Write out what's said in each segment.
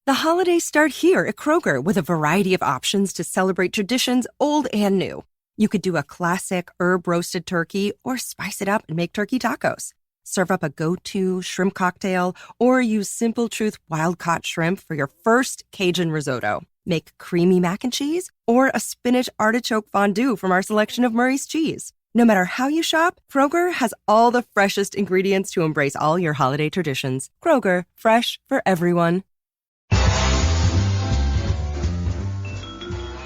The holidays start here at Kroger with a variety of options to celebrate traditions old and new. You could do a classic herb-roasted turkey or spice it up and make turkey tacos. Serve up a go-to shrimp cocktail or use Simple Truth wild-caught shrimp for your first Cajun risotto. Make creamy mac and cheese or a spinach artichoke fondue from our selection of Murray's cheese. No matter how you shop, Kroger has all the freshest ingredients to embrace all your holiday traditions. Kroger, fresh for everyone.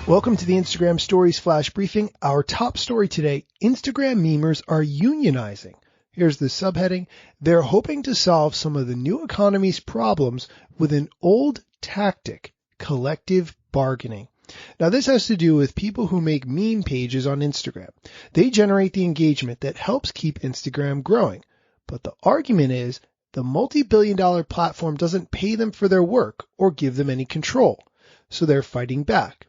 Welcome to the Instagram Stories Flash Briefing. Our top story today, Instagram memers are unionizing. Here's the subheading. They're hoping to solve some of the new economy's problems with an old tactic, collective bargaining. Now, this has to do with people who make meme pages on Instagram. They generate the engagement that helps keep Instagram growing. But the argument is the multi-billion-dollar platform doesn't pay them for their work or give them any control. So they're fighting back.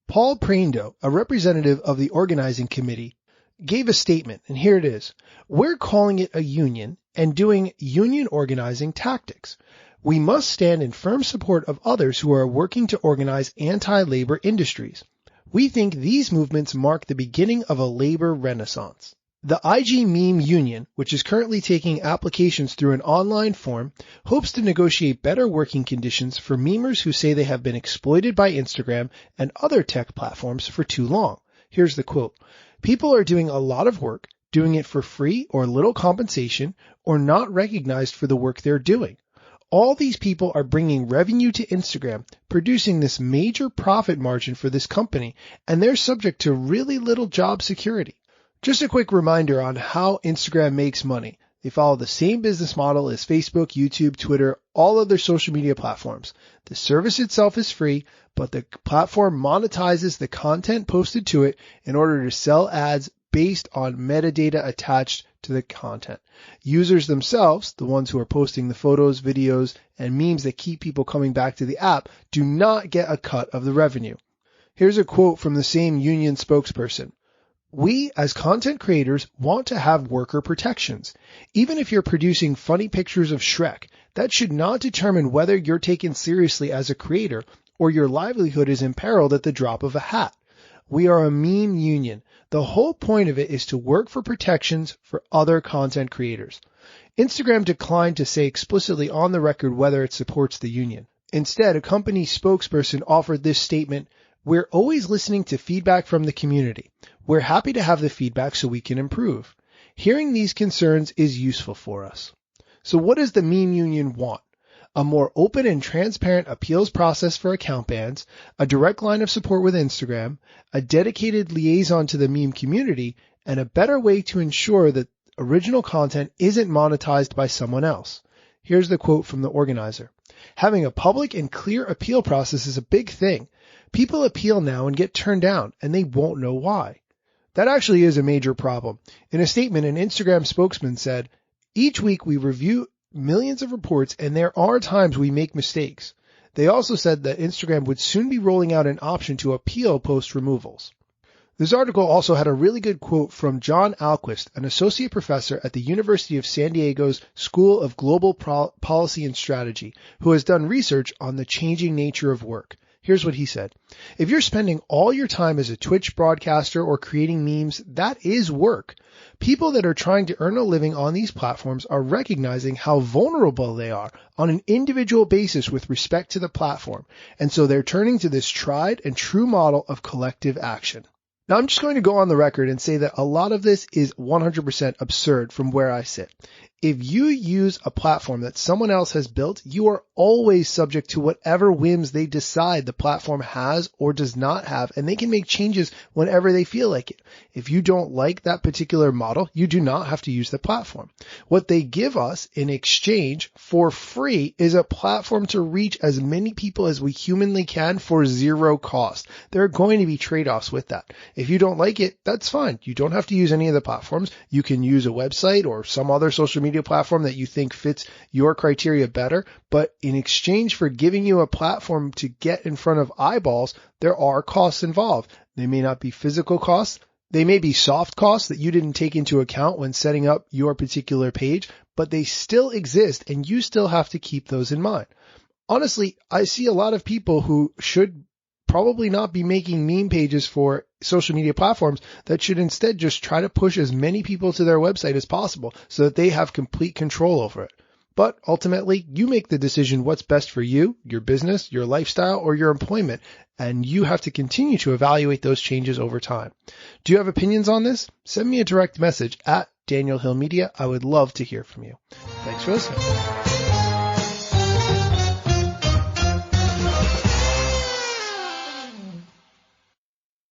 Paul Prando, a representative of the organizing committee, gave a statement, and here it is. We're calling it a union and doing union organizing tactics. We must stand in firm support of others who are working to organize anti-labor industries. We think these movements mark the beginning of a labor renaissance. The IG Meme Union, which is currently taking applications through an online form, hopes to negotiate better working conditions for memers who say they have been exploited by Instagram and other tech platforms for too long. Here's the quote. People are doing a lot of work, doing it for free or little compensation, or not recognized for the work they're doing. All these people are bringing revenue to Instagram, producing this major profit margin for this company, and they're subject to really little job security. Just a quick reminder on how Instagram makes money. They follow the same business model as Facebook, YouTube, Twitter, all other social media platforms. The service itself is free, but the platform monetizes the content posted to it in order to sell ads based on metadata attached to the content. Users themselves, the ones who are posting the photos, videos, and memes that keep people coming back to the app, do not get a cut of the revenue. Here's a quote from the same union spokesperson. We, as content creators, want to have worker protections. Even if you're producing funny pictures of Shrek, that should not determine whether you're taken seriously as a creator or your livelihood is imperiled at the drop of a hat. We are a meme union. The whole point of it is to work for protections for other content creators. Instagram declined to say explicitly on the record whether it supports the union. Instead, a company spokesperson offered this statement, "We're always listening to feedback from the community. We're happy to have the feedback so we can improve. Hearing these concerns is useful for us." So what does the meme union want? A more open and transparent appeals process for account bans, a direct line of support with Instagram, a dedicated liaison to the meme community, and a better way to ensure that original content isn't monetized by someone else. Here's the quote from the organizer. Having a public and clear appeal process is a big thing. People appeal now and get turned down, and they won't know why. That actually is a major problem. In a statement, an Instagram spokesman said, "Each week we review millions of reports, and there are times we make mistakes." They also said that Instagram would soon be rolling out an option to appeal post removals. This article also had a really good quote from John Alquist, an associate professor at the University of San Diego's School of Global Policy and Strategy, who has done research on the changing nature of work. Here's what he said. If you're spending all your time as a Twitch broadcaster or creating memes, that is work. People that are trying to earn a living on these platforms are recognizing how vulnerable they are on an individual basis with respect to the platform, and so they're turning to this tried and true model of collective action. Now, I'm just going to go on the record and say that a lot of this is 100% absurd from where I sit. If you use a platform that someone else has built, you are always subject to whatever whims they decide the platform has or does not have, and they can make changes whenever they feel like it. If you don't like that particular model, you do not have to use the platform. What they give us in exchange for free is a platform to reach as many people as we humanly can for zero cost. There are going to be trade-offs with that. If you don't like it, that's fine. You don't have to use any of the platforms. You can use a website or some other social media platform that you think fits your criteria better. But in exchange for giving you a platform to get in front of eyeballs, there are costs involved. They may not be physical costs. They may be soft costs that you didn't take into account when setting up your particular page, but they still exist and you still have to keep those in mind. honestly, I see a lot of people who should probably not be making meme pages for social media platforms that should instead just try to push as many people to their website as possible so that they have complete control over it. But ultimately, you make the decision what's best for you, your business, your lifestyle, or your employment, and you have to continue to evaluate those changes over time. Do you have opinions on this? Send me a direct message at Daniel Hill Media. I would love to hear from you. Thanks for listening.